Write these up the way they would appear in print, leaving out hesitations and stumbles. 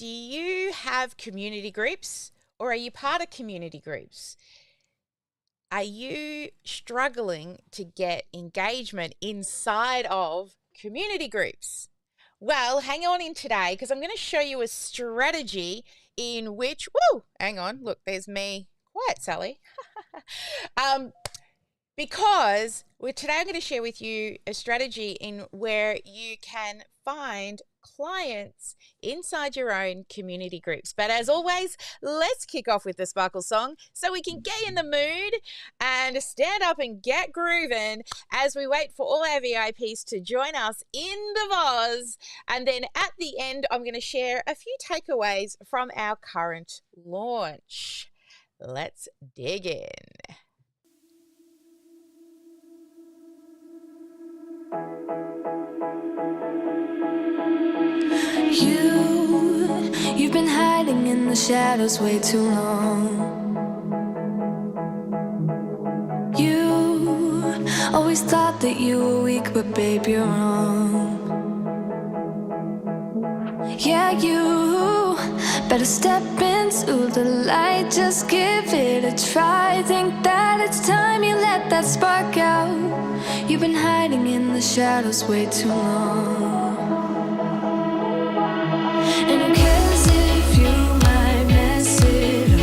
Do you have community groups, or are you part of community groups? Are you struggling to get engagement inside of community groups? Well, hang on in today because I'm going to show you a strategy in which, hang on, look, there's me. Quiet, Sally. Because today I'm going to share with you a strategy in where you can find clients inside your own community groups. But as always, let's kick off with the Sparkle song so we can get in the mood and stand up and get grooving as we wait for all our VIPs to join us in the Voz. And then at the end, I'm going to share a few takeaways from our current launch. Let's dig in. You've been hiding in the shadows way too long. You always thought that you were weak, but babe, you're wrong. Yeah, you better step into the light, just give it a try. Think that it's time you let that spark out. You've been hiding in the shadows way too long. And who cares if you might mess it up?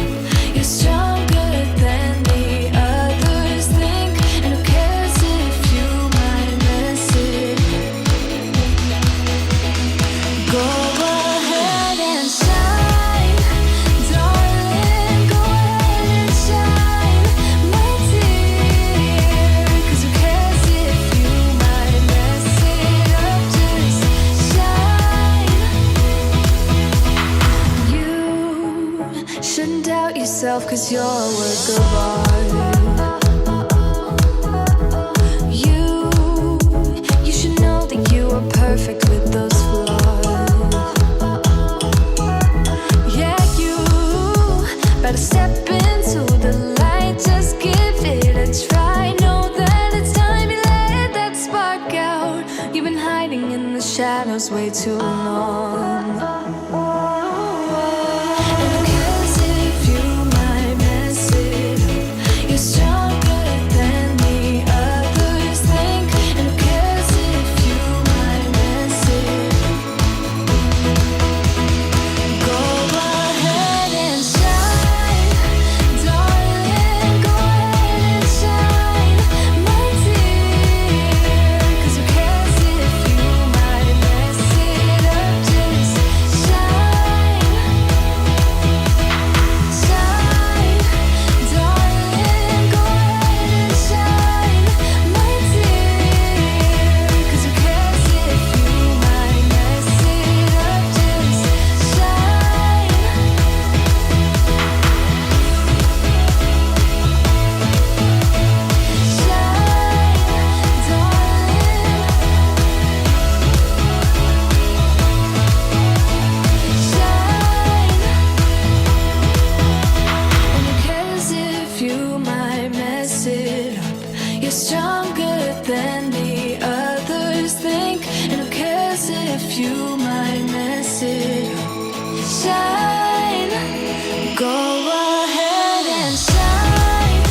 You're stronger than the others think. And who cares if you might mess it up? Go ahead and shine, darling. Go ahead and shine, my dear. 'Cause who cares if you might mess it up? Just shine. You shouldn't doubt yourself, 'cause you're a work of art. You should know that you are perfect with those flaws. Yeah, you better step into the light, just give it a try. Know that it's time you let that spark out. You've been hiding in the shadows way too long. And who cares if you might mess it up? You're stronger than the others think. And who cares if you might mess it up? Go ahead and shine, darling. Go ahead and shine, my dear. 'Cause who cares if you might mess it up? Just shine, shine, darling. Go ahead and shine, my dear. 'Cause who cares if you might mess it up? Just shine. Shine, darling. Shine. And who cares if you might mess it up? You're stronger than the others think. And who cares if you might mess it up? Shine. Go ahead and shine,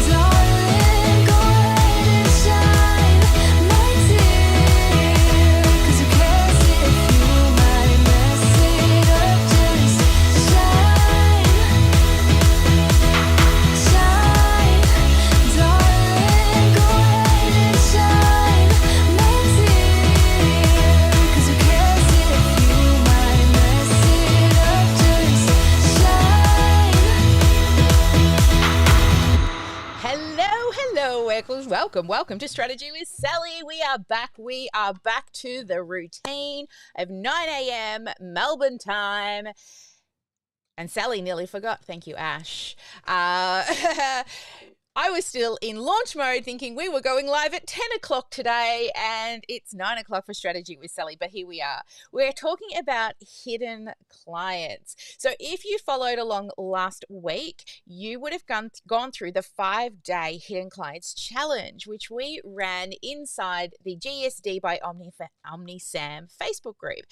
darling. Go ahead and shine, my dear. 'Cause who cares if you might mess it up? Just shine, shine, darling. Go ahead and shine, my dear. 'Cause who cares if you might mess it up? Just shine. Hello, welcome to Strategy with Sally. We are back to the routine of 9 a.m. Melbourne time. And Sally nearly forgot. Thank you, Ash. I was still in launch mode thinking we were going live at 10 o'clock today, and it's 9 o'clock for Strategy with Sally, but here we are. We're talking about hidden clients. So if you followed along last week, you would have gone through the 5-day Hidden Clients Challenge, which we ran inside the GSD by OmniSAM Facebook group.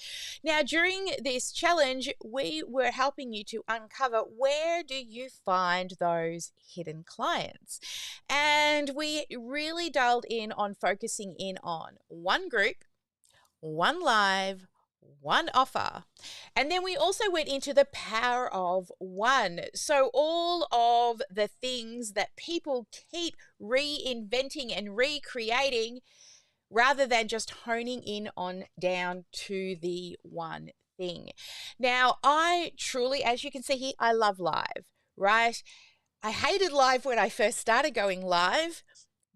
Now, during this challenge, we were helping you to uncover where do you find those hidden clients. And we really dialed in on focusing in on one group, one live, one offer. And then we also went into the power of one. So all of the things that people keep reinventing and recreating rather than just honing in on down to the one thing. Now, I truly, as you can see here, I love live, right? I hated live when I first started going live,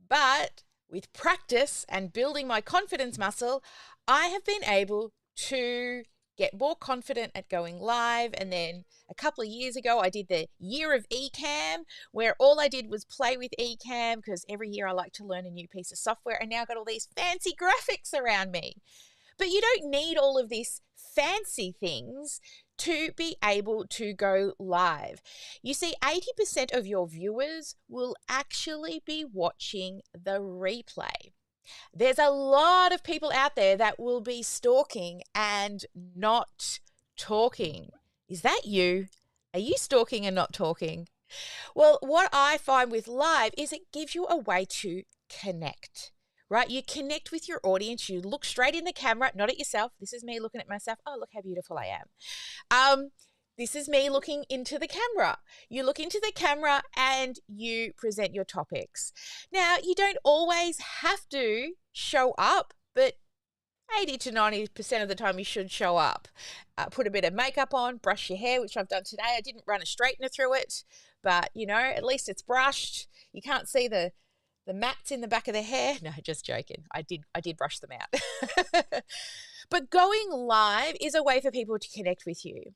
but with practice and building my confidence muscle, I have been able to get more confident at going live. And then a couple of years ago, I did the year of eCam, where all I did was play with eCam because every year I like to learn a new piece of software, and now I've got all these fancy graphics around me. But you don't need all of these fancy things to be able to go live. You see, 80% of your viewers will actually be watching the replay. There's a lot of people out there that will be stalking and not talking. Is that you? Are you stalking and not talking? Well, what I find with live is it gives you a way to connect, right? You connect with your audience. You look straight in the camera, not at yourself. This is me looking at myself. Oh, look how beautiful I am. This is me looking into the camera. You look into the camera and you present your topics. Now, you don't always have to show up, but 80 to 90% of the time you should show up. Put a bit of makeup on, brush your hair, which I've done today. I didn't run a straightener through it, but, you know, at least it's brushed. You can't see the mats in the back of the hair. No, just joking. I did brush them out. But going live is a way for people to connect with you.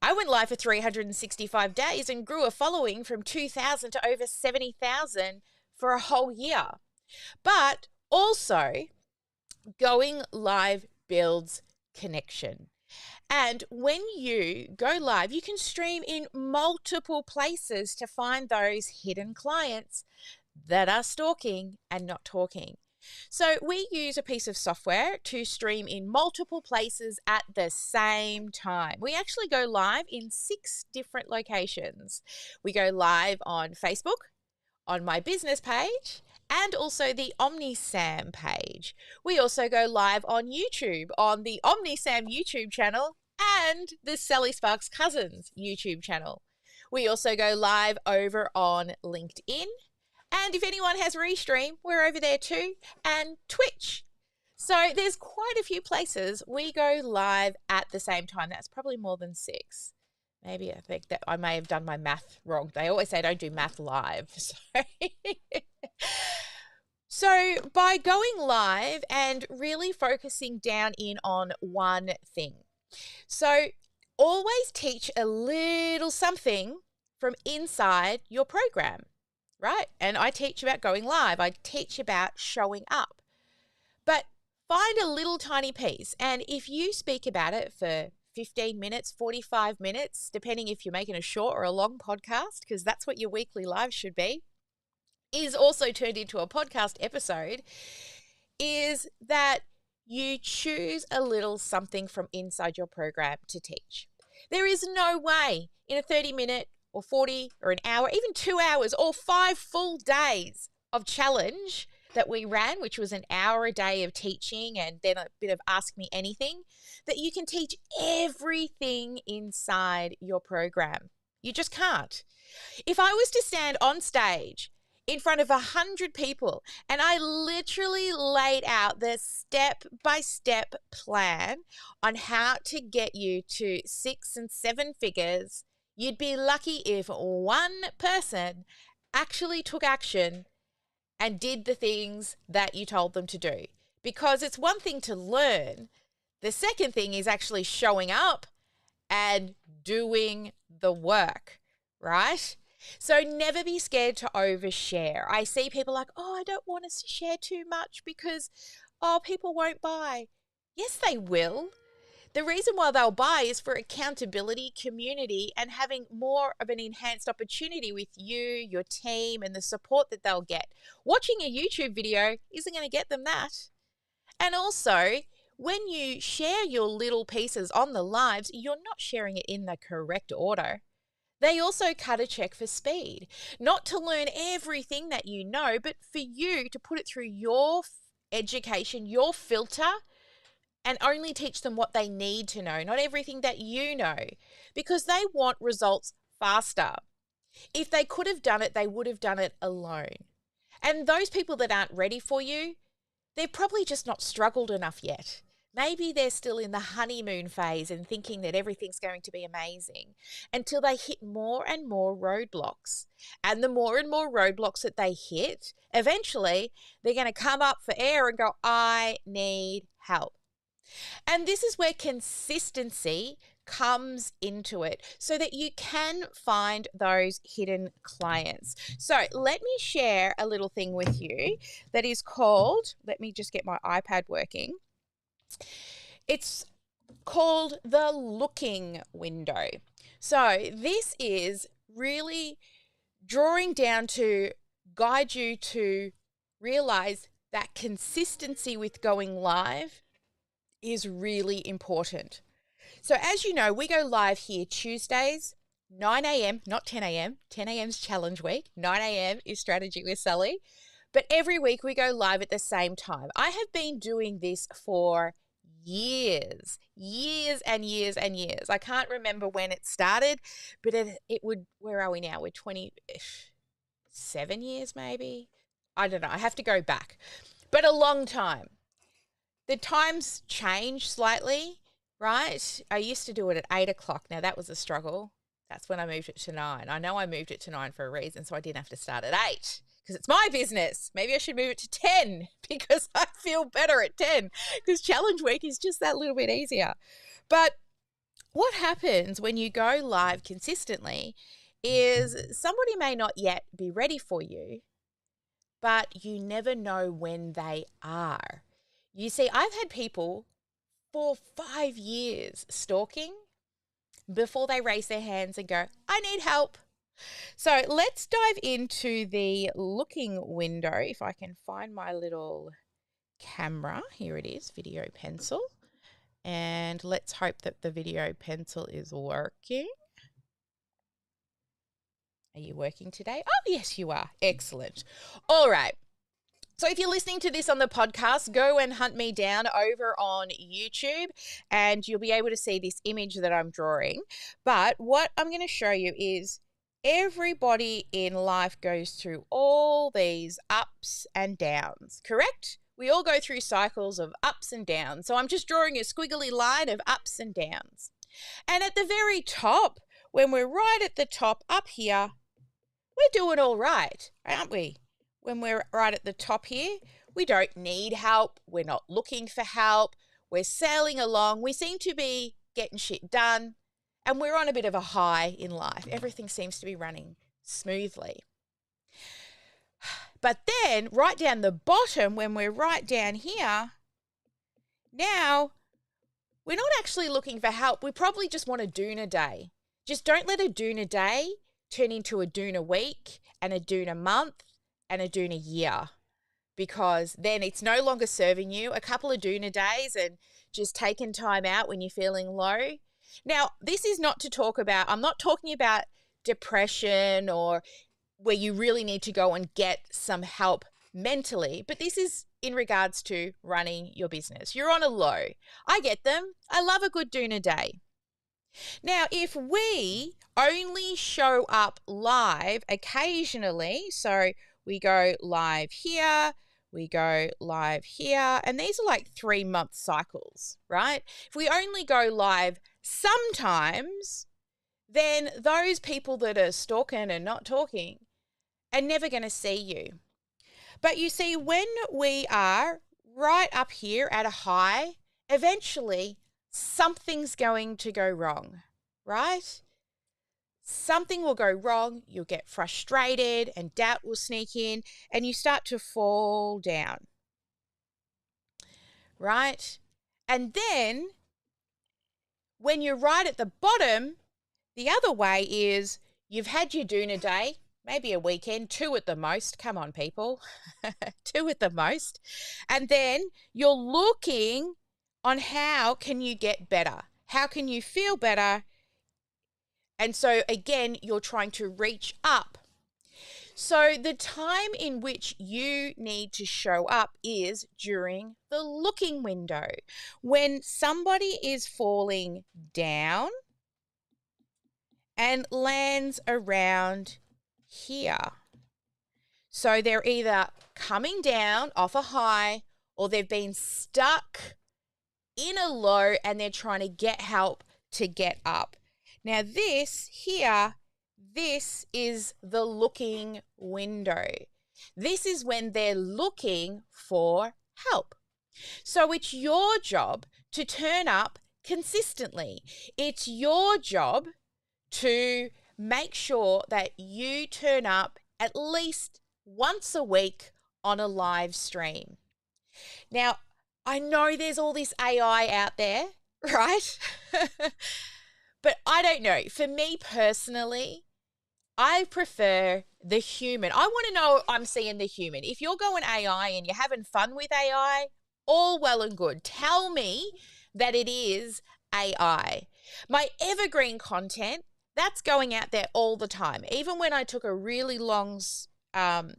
I went live for 365 days and grew a following from 2,000 to over 70,000 for a whole year. But also, going live builds connection. And when you go live, you can stream in multiple places to find those hidden clients that are stalking and not talking. So we use a piece of software to stream in multiple places at the same time. We actually go live in 6 different locations. We go live on Facebook, on my business page, and also the OmniSAM page. We also go live on YouTube, on the OmniSAM YouTube channel and the Sally Sparks Cousins YouTube channel. We also go live over on LinkedIn. And if anyone has Restream, we're over there too, and Twitch. So there's quite a few places we go live at the same time. That's probably more than 6. Maybe I think that I may have done my math wrong. They always say don't do math live. So by going live and really focusing down in on one thing. So always teach a little something from inside your program. Right? And I teach about going live. I teach about showing up. But find a little tiny piece. And if you speak about it for 15 minutes, 45 minutes, depending if you're making a short or a long podcast, because that's what your weekly live should be, is also turned into a podcast episode, is that you choose a little something from inside your program to teach. There is no way in a 30-minute or 40 or an hour, even 2 hours or 5 full days of challenge that we ran, which was an hour a day of teaching and then a bit of Ask Me Anything, that you can teach everything inside your program. You just can't. If I was to stand on stage in front of 100 people and I literally laid out the step-by-step plan on how to get you to 6 and 7 figures, you'd be lucky if one person actually took action and did the things that you told them to do. Because it's one thing to learn. The second thing is actually showing up and doing the work, right? So never be scared to overshare. I see people like, oh, I don't want us to share too much because, oh, people won't buy. Yes, they will. The reason why they'll buy is for accountability, community, and having more of an enhanced opportunity with you, your team, and the support that they'll get. Watching a YouTube video isn't going to get them that. And also, when you share your little pieces on the lives, you're not sharing it in the correct order. They also cut a check for speed, not to learn everything that you know, but for you to put it through your education, your filter, and only teach them what they need to know, not everything that you know, because they want results faster. If they could have done it, they would have done it alone. And those people that aren't ready for you, they've probably just not struggled enough yet. Maybe they're still in the honeymoon phase and thinking that everything's going to be amazing until they hit more and more roadblocks. And the more and more roadblocks that they hit, eventually they're going to come up for air and go, I need help. And this is where consistency comes into it so that you can find those hidden clients. So let me share a little thing with you that is called, let me just get my iPad working. It's called the looking window. So this is really drawing down to guide you to realize that consistency with going live is really important. So as you know, we go live here Tuesdays, 9 a.m., not 10 a.m. 10 a.m. is challenge week. 9 a.m. is strategy with Sally. But every week we go live at the same time. I have been doing this for years and years and years. I can't remember when it started, but it would, where are we now? We're 27 years maybe? I don't know. I have to go back. But a long time. The times change slightly, right? I used to do it at 8 o'clock. Now that was a struggle. That's when I moved it to 9. I know I moved it to 9 for a reason, so I didn't have to start at 8 because it's my business. Maybe I should move it to 10 because I feel better at 10 because challenge week is just that little bit easier. But what happens when you go live consistently is somebody may not yet be ready for you, but you never know when they are. You see, I've had people for 5 years stalking before they raise their hands and go, I need help. So let's dive into the looking window. If I can find my little camera, here it is, video pencil. And let's hope that the video pencil is working. Are you working today? Oh, yes, you are. Excellent. All right. So if you're listening to this on the podcast, go and hunt me down over on YouTube and you'll be able to see this image that I'm drawing. But what I'm going to show you is everybody in life goes through all these ups and downs, correct? We all go through cycles of ups and downs. So I'm just drawing a squiggly line of ups and downs. And at the very top, when we're right at the top up here, we're doing all right, aren't we? When we're right at the top here, we don't need help. We're not looking for help. We're sailing along. We seem to be getting shit done. And we're on a bit of a high in life. Everything seems to be running smoothly. But then right down the bottom, when we're right down here, now we're not actually looking for help. We probably just want a doona day. Just don't let a doona day turn into a doona week and a doona month and a doona year, because then it's no longer serving you. A couple of doona days and just taking time out when you're feeling low. Now, this is not to talk about, I'm not talking about depression or where you really need to go and get some help mentally, but this is in regards to running your business. You're on a low. I get them. I love a good doona day. Now, if we only show up live occasionally, so we go live here, we go live here, and these are like 3-month cycles, right? If we only go live sometimes, then those people that are stalking and not talking are never going to see you. But you see, when we are right up here at a high, eventually something's going to go wrong, right? something will go wrong, you'll get frustrated and doubt will sneak in and you start to fall down, right? And then when you're right at the bottom, the other way is you've had your doona day, maybe a weekend, 2 at the most. Come on, people. 2 at the most. And then you're looking on how can you get better? How can you feel better? And so again, you're trying to reach up. So the time in which you need to show up is during the looking window. When somebody is falling down and lands around here. So they're either coming down off a high or they've been stuck in a low and they're trying to get help to get up. Now this here, this is the looking window. This is when they're looking for help. So it's your job to turn up consistently. It's your job to make sure that you turn up at least once a week on a live stream. Now, I know there's all this AI out there, right? But I don't know. For me personally, I prefer the human. I want to know I'm seeing the human. If you're going AI and you're having fun with AI, all well and good. Tell me that it is AI. My evergreen content, that's going out there all the time. Even when I took a really long, I've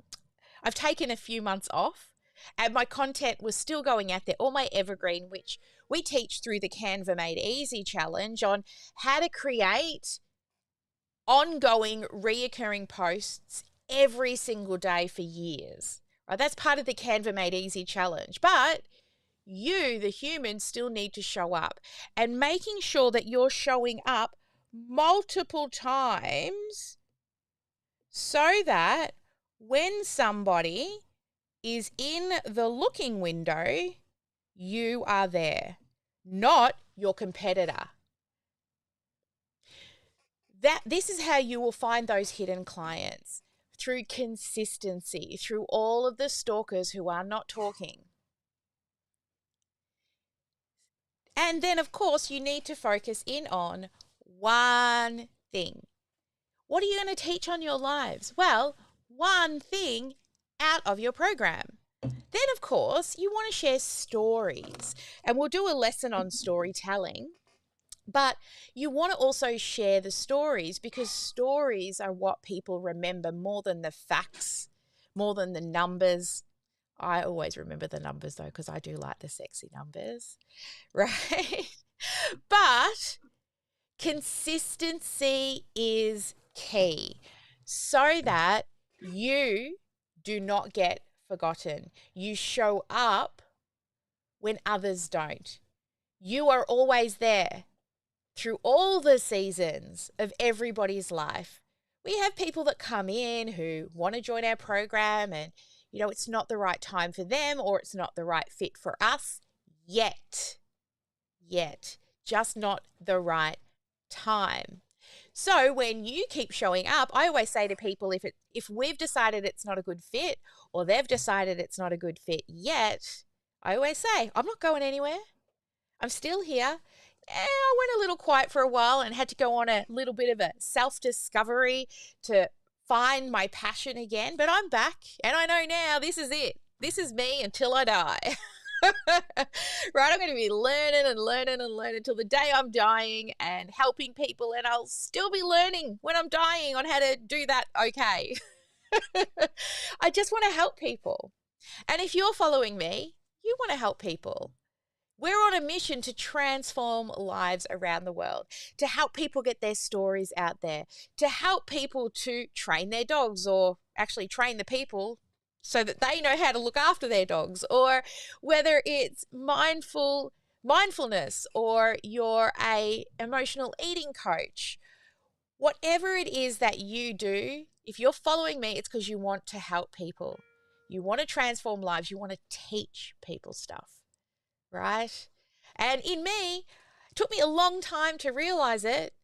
taken a few months off and my content was still going out there, all my evergreen, which we teach through the Canva Made Easy challenge on how to create ongoing, reoccurring posts every single day for years. Right? That's part of the Canva Made Easy challenge. But you, the human, still need to show up. And making sure that you're showing up multiple times so that when somebody is in the looking window, you are there, not your competitor. This is how you will find those hidden clients, through consistency, through all of the stalkers who are not talking. And then, of course, you need to focus in on one thing. What are you going to teach on your lives? Well, one thing out of your program. Then, of course, you want to share stories. And we'll do a lesson on storytelling. But you want to also share the stories because stories are what people remember more than the facts, more than the numbers. I always remember the numbers though because I do like the sexy numbers, right? But consistency is key so that you do not get forgotten. You show up when others don't. You are always there. Through all the seasons of everybody's life, we have people that come in who want to join our program and, it's not the right time for them or it's not the right fit for us yet, just not the right time. So when you keep showing up, I always say to people, if we've decided it's not a good fit or they've decided it's not a good fit yet, I always say, I'm not going anywhere. I'm still here. I went a little quiet for a while and had to go on a little bit of a self-discovery to find my passion again. But I'm back and I know now this is it. This is me until I die. Right? I'm going to be learning until the day I'm dying and helping people. And I'll still be learning when I'm dying on how to do that okay. I just want to help people. And if you're following me, you want to help people. We're on a mission to transform lives around the world, to help people get their stories out there, to help people to train their dogs or actually train the people so that they know how to look after their dogs, or whether it's mindfulness or you're a emotional eating coach. Whatever it is that you do, if you're following me, it's because you want to help people. You want to transform lives. You want to teach people stuff. Right? And in me, it took me a long time to realize it,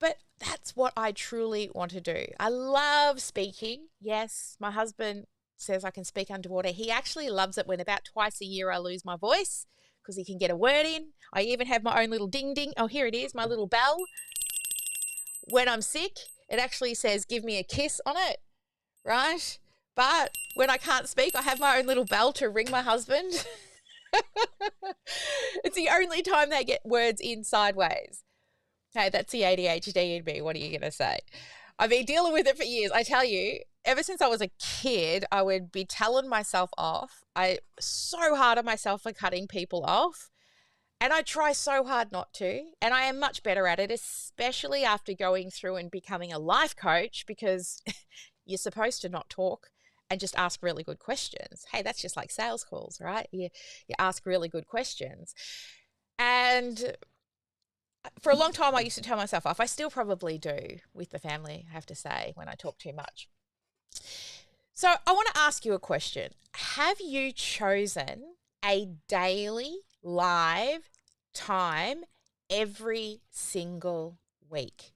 but that's what I truly want to do. I love speaking. Yes, my husband says I can speak underwater. He actually loves it when about twice a year I lose my voice because he can get a word in. I even have my own little ding ding. Oh, here it is, my little bell. When I'm sick, it actually says give me a kiss on it, right? But when I can't speak, I have my own little bell to ring my husband. It's the only time they get words in sideways. Hey, that's the ADHD in me. What are you going to say? I've been dealing with it for years. I tell you, ever since I was a kid, I would be telling myself off. I so hard on myself for cutting people off. And I try so hard not to. And I am much better at it, especially after going through and becoming a life coach, because you're supposed to not talk and just ask really good questions. Hey, that's just like sales calls, right? You ask really good questions. And for a long time, I used to tell myself off. I still probably do with the family, I have to say, when I talk too much. So I want to ask you a question. Have you chosen a daily live time every single week?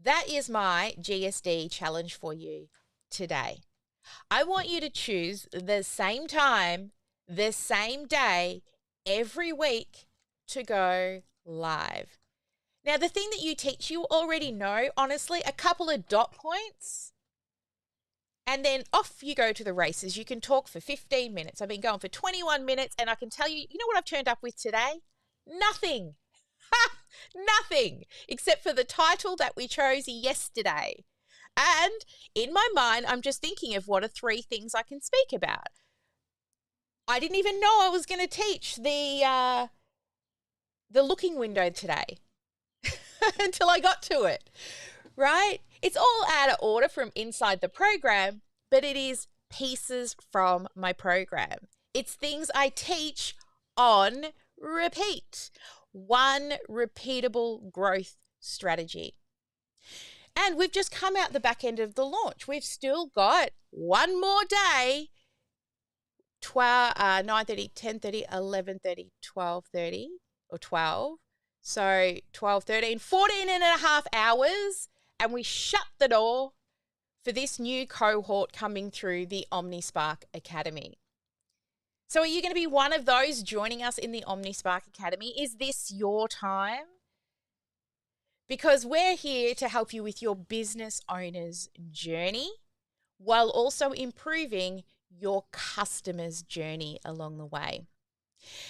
That is my GSD challenge for you today. I want you to choose the same time, the same day, every week to go live. Now, the thing that you teach, you already know, honestly, a couple of dot points, and then off you go to the races. You can talk for 15 minutes. I've been going for 21 minutes, and I can tell you, you know what I've turned up with today? Nothing. Nothing, except for the title that we chose yesterday. And in my mind, I'm just thinking of what are 3 things I can speak about. I didn't even know I was going to teach the looking window today until I got to it, right? It's all out of order from inside the program, but it is pieces from my program. It's things I teach on repeat. One repeatable growth strategy. And we've just come out the back end of the launch. We've still got one more day, 9:30, 10:30, 11:30, 12:30, or 12. So 12, 13, 14 and a half hours, and we shut the door for this new cohort coming through the OmniSpark Academy. So are you going to be one of those joining us in the OmniSpark Academy? Is this your time? Because we're here to help you with your business owner's journey while also improving your customer's journey along the way.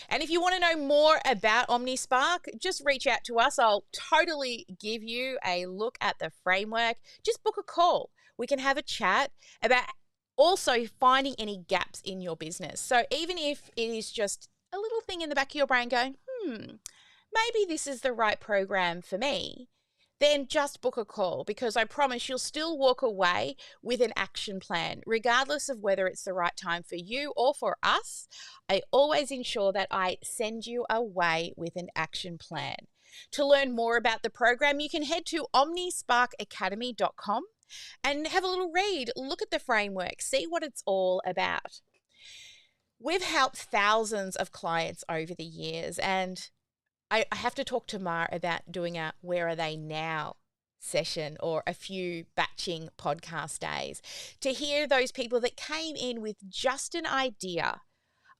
And if you want to know more about OmniSpark, just reach out to us. I'll totally give you a look at the framework. Just book a call. We can have a chat about also finding any gaps in your business. So even if it is just a little thing in the back of your brain going, maybe this is the right program for me, then just book a call, because I promise you'll still walk away with an action plan, regardless of whether it's the right time for you or for us. I always ensure that I send you away with an action plan. To learn more about the program, you can head to omnisparkacademy.com and have a little read, look at the framework, see what it's all about. We've helped thousands of clients over the years, and I have to talk to Mar about doing a Where Are They Now session or a few batching podcast days to hear those people that came in with just an idea.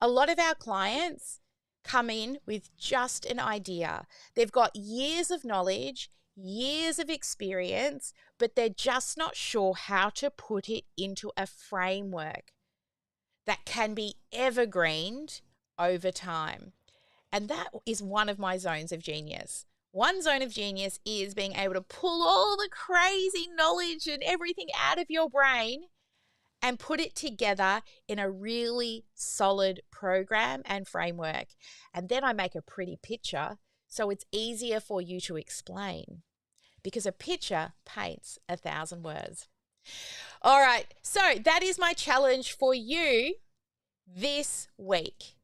A lot of our clients come in with just an idea. They've got years of knowledge, years of experience, but they're just not sure how to put it into a framework that can be evergreened over time. And that is one of my zones of genius. One zone of genius is being able to pull all the crazy knowledge and everything out of your brain and put it together in a really solid program and framework. And then I make a pretty picture so it's easier for you to explain, because a picture paints 1,000 words. All right, so that is my challenge for you this week.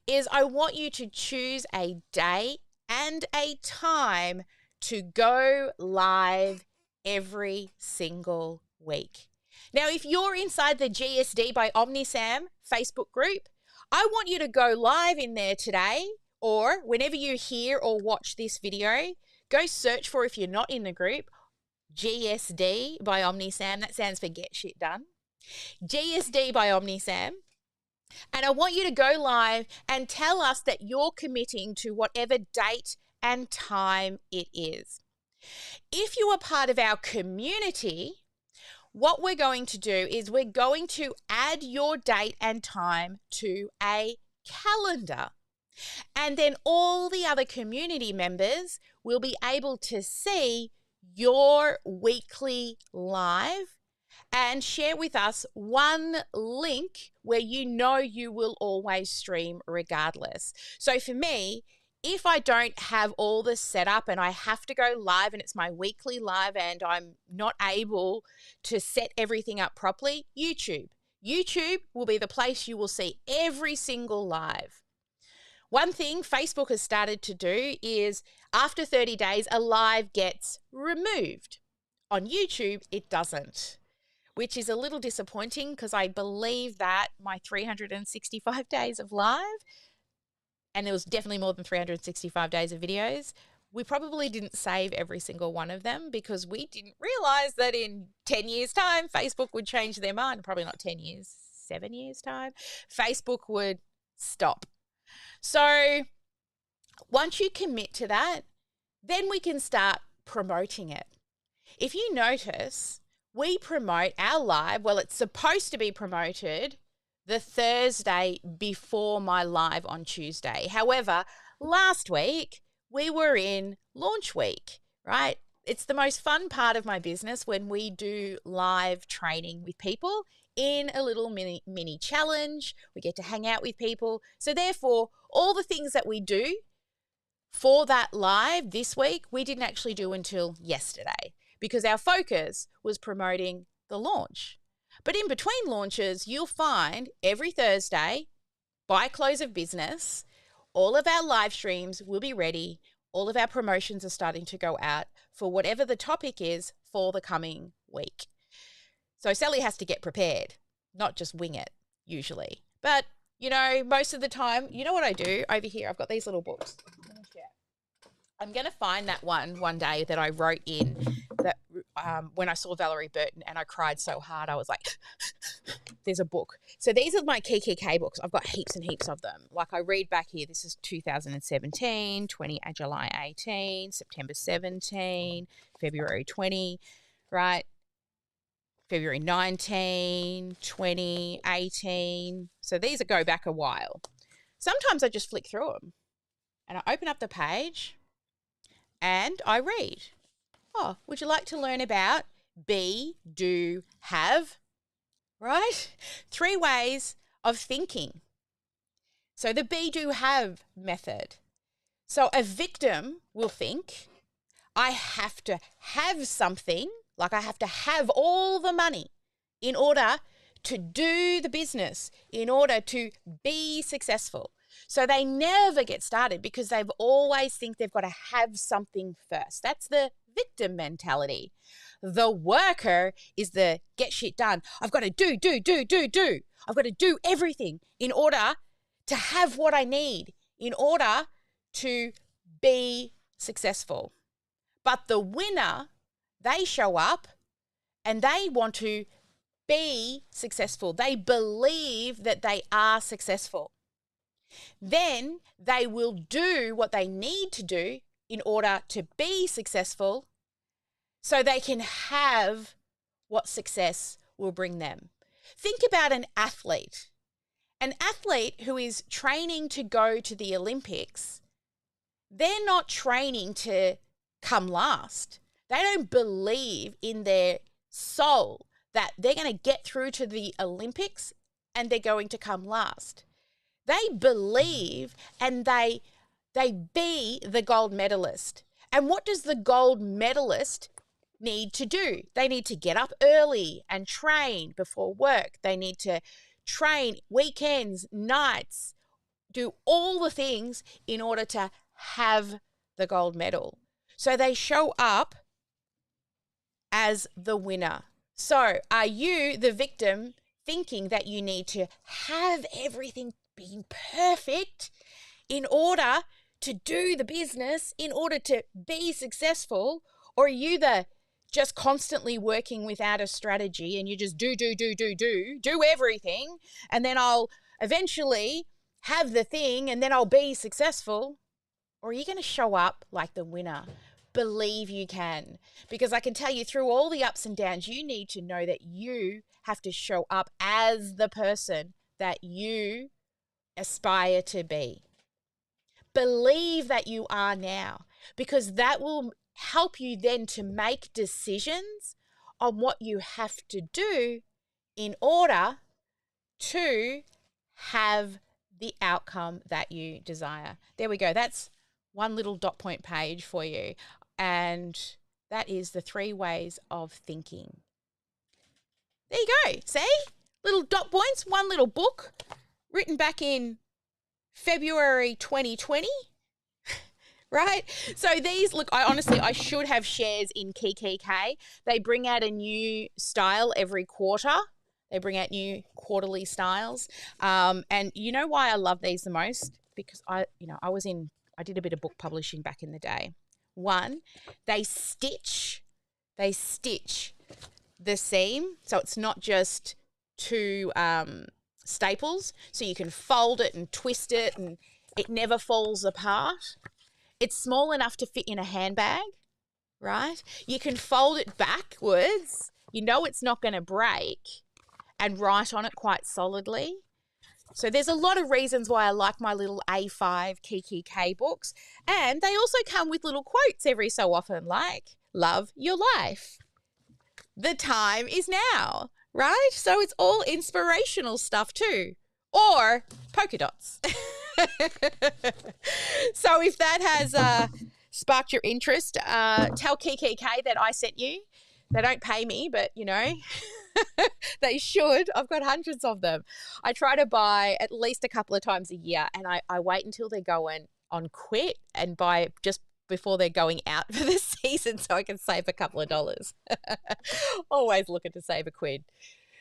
Is I want you to choose a day and a time to go live every single week. Now, if you're inside the GSD by OmniSAM Facebook group, I want you to go live in there today, or whenever you hear or watch this video, go search for, if you're not in the group, GSD by OmniSAM. That stands for Get Shit Done. GSD by OmniSAM. And I want you to go live and tell us that you're committing to whatever date and time it is. If you are part of our community, what we're going to do is we're going to add your date and time to a calendar. And then all the other community members will be able to see your weekly live and share with us one link where you know you will always stream regardless. So for me, if I don't have all this set up and I have to go live and it's my weekly live and I'm not able to set everything up properly, YouTube will be the place you will see every single live. One thing Facebook has started to do is after 30 days, a live gets removed. On YouTube, it doesn't, which is a little disappointing because I believe that my 365 days of live, and it was definitely more than 365 days of videos, we probably didn't save every single one of them because we didn't realize that in 10 years' time, Facebook would change their mind. Probably not 10 years, 7 years' time, Facebook would stop. So once you commit to that, then we can start promoting it. If you notice, we promote our live, well, it's supposed to be promoted the Thursday before my live on Tuesday. However, last week we were in launch week, right? It's the most fun part of my business when we do live training with people in a little mini challenge. We get to hang out with people. So therefore, all the things that we do for that live this week, we didn't actually do until yesterday because our focus was promoting the launch. But in between launches, you'll find every Thursday by close of business, all of our live streams will be ready. All of our promotions are starting to go out for whatever the topic is for the coming week. So Sally has to get prepared, not just wing it usually. But, most of the time, you know what I do over here? I've got these little books. I'm going to find that one day that I wrote in that when I saw Valerie Burton and I cried so hard, I was like, there's a book. So these are my KKK books. I've got heaps and heaps of them. Like I read back here, this is 2017, July 18, September 17, February 20, right? February 19, 20, 18. So these go back a while. Sometimes I just flick through them and I open up the page and I read. Oh, would you like to learn about be, do, have? Right? 3 ways of thinking. So the be, do, have method. So a victim will think, I have to have something, like I have to have all the money in order to do the business, in order to be successful. So they never get started because they've always think they've got to have something first. That's the victim mentality. The worker is the get shit done. I've got to do. I've got to do everything in order to have what I need, in order to be successful. But the winner, they show up and they want to be successful. They believe that they are successful. Then they will do what they need to do in order to be successful so they can have what success will bring them. Think about an athlete. An athlete who is training to go to the Olympics, they're not training to come last. They don't believe in their soul that they're going to get through to the Olympics and they're going to come last. They believe and they be the gold medalist. And what does the gold medalist need to do? They need to get up early and train before work. They need to train weekends, nights, do all the things in order to have the gold medal. So they show up as the winner. So are you the victim thinking that you need to have everything being perfect in order to do the business, in order to be successful? Or are you the just constantly working without a strategy and you just do everything, and then I'll eventually have the thing and then I'll be successful? Or are you going to show up like the winner? Believe you can. Because I can tell you, through all the ups and downs, you need to know that you have to show up as the person that you aspire to be. Believe that you are now, because that will help you then to make decisions on what you have to do in order to have the outcome that you desire. There we go. That's one little dot point page for you. And that is the 3 ways of thinking. There you go. See? Little dot points, one little book written back in February 2020. Right? So these, look, I should have shares in KKK. They bring out a new style every quarter. They bring out new quarterly styles. And you know why I love these the most? Because I did a bit of book publishing back in the day. One, they stitch the seam. So it's not just 2 staples. So you can fold it and twist it and it never falls apart. It's small enough to fit in a handbag, right? You can fold it backwards. You know it's not going to break, and write on it quite solidly. So there's a lot of reasons why I like my little A5 Kiki K books. And they also come with little quotes every so often, like, love your life. The time is now, right? So it's all inspirational stuff too. Or polka dots. So if that has sparked your interest, tell KKK that I sent you. They don't pay me, but, you know, they should. I've got hundreds of them. I try to buy at least a couple of times a year, and I wait until they're going on quit and buy just before they're going out for the season so I can save a couple of dollars. Always looking to save a quid.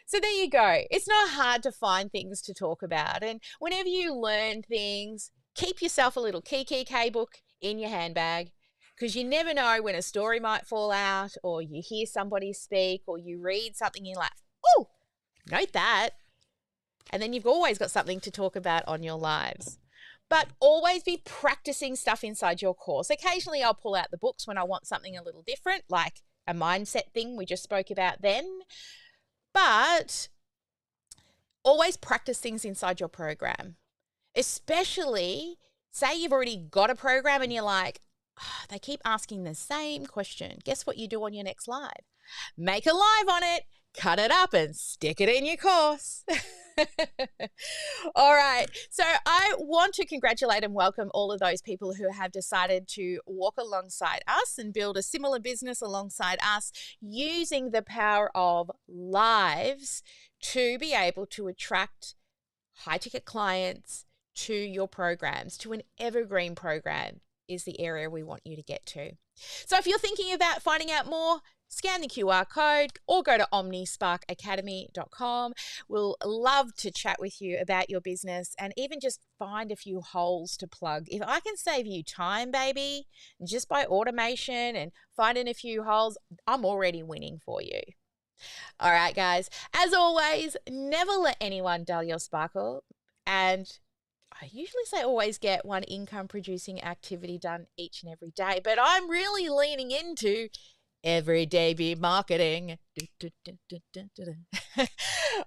So there you go. It's not hard to find things to talk about. And whenever you learn things, keep yourself a little KKK book in your handbag, because you never know when a story might fall out, or you hear somebody speak, or you read something and you're like, oh, note that. And then you've always got something to talk about on your lives. But always be practicing stuff inside your course. Occasionally I'll pull out the books when I want something a little different, like a mindset thing we just spoke about then. But always practice things inside your program, especially say you've already got a program and you're like, oh, they keep asking the same question. Guess what you do on your next live? Make a live on it, cut it up and stick it in your course. All right. So I want to congratulate and welcome all of those people who have decided to walk alongside us and build a similar business alongside us, using the power of lives to be able to attract high-ticket clients to your programs, to an evergreen program is the area we want you to get to. So if you're thinking about finding out more, scan the QR code or go to omnisparkacademy.com. We'll love to chat with you about your business and even just find a few holes to plug. If I can save you time, baby, just by automation and finding a few holes, I'm already winning for you. All right, guys. As always, never let anyone dull your sparkle. And I usually say always get one income producing activity done each and every day, but I'm really leaning into everyday be marketing.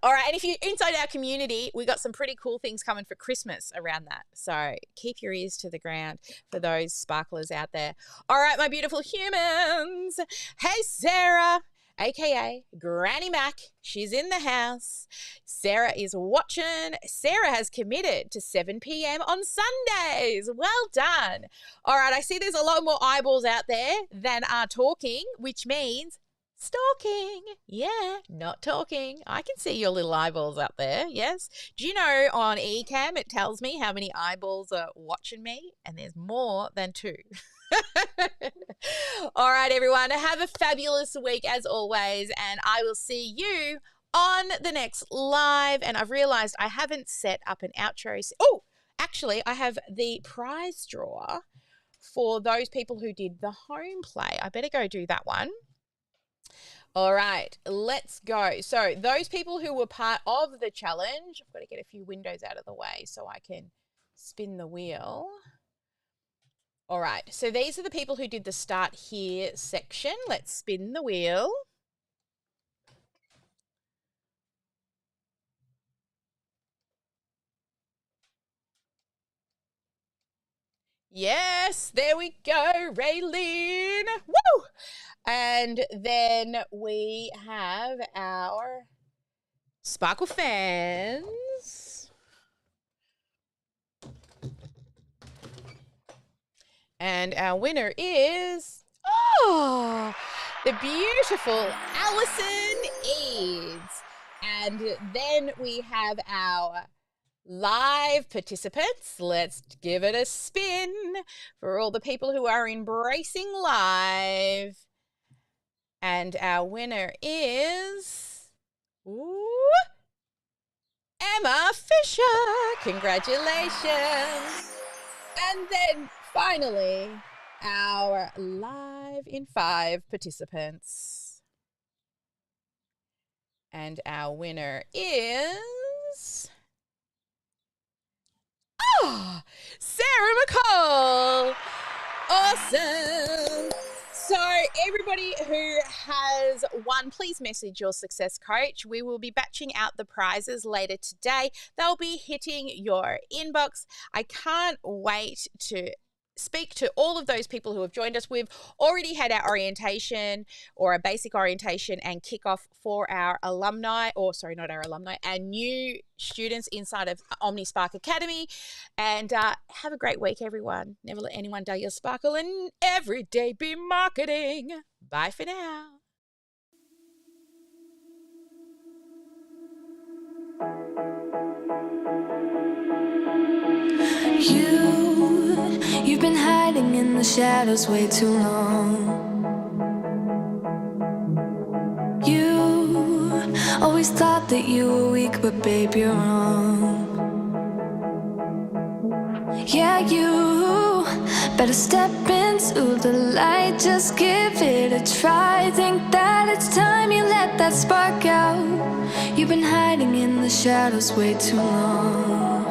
All right. And if you're inside our community, we got some pretty cool things coming for Christmas around that. So keep your ears to the ground for those sparklers out there. All right, my beautiful humans. Hey, Sarah, aka Granny Mac. She's in the house. Sarah is watching. Sarah has committed to 7 p.m. on Sundays. Well done. All right, I see there's a lot more eyeballs out there than are talking, which means stalking. Yeah, not talking. I can see your little eyeballs up there. Yes. Do you know on eCam it tells me how many eyeballs are watching me? And there's more than 2. All right, everyone. Have a fabulous week as always, and I will see you on the next live. And I've realized I haven't set up an outro. Oh, actually, I have the prize draw for those people who did the home play. I better go do that one. All right, let's go. So those people who were part of the challenge, I've got to get a few windows out of the way so I can spin the wheel. All right, so these are the people who did the start here section. Let's spin the wheel. Yes, there we go, Raylene. Woo! And then we have our Sparkle fans. And our winner is, the beautiful Allison Eads. And then we have our live participants. Let's give it a spin for all the people who are embracing live. And our winner is Emma Fisher. Congratulations. And then finally, our live in 5 participants. And our winner is Sarah McCall. Awesome. So everybody who has won, please message your success coach. We will be batching out the prizes later today. They'll be hitting your inbox. I can't wait to speak to all of those people who have joined us. We've already had our orientation, or a basic orientation and kickoff for our alumni, or sorry, not our alumni, our new students inside of OmniSpark Academy. And have a great week, everyone. Never let anyone dull your sparkle, and every day be marketing. Bye for now. You've been hiding in the shadows way too long. You always thought that you were weak, but babe, you're wrong. Yeah, you better step into the light, just give it a try. Think that it's time you let that spark out. You've been hiding in the shadows way too long.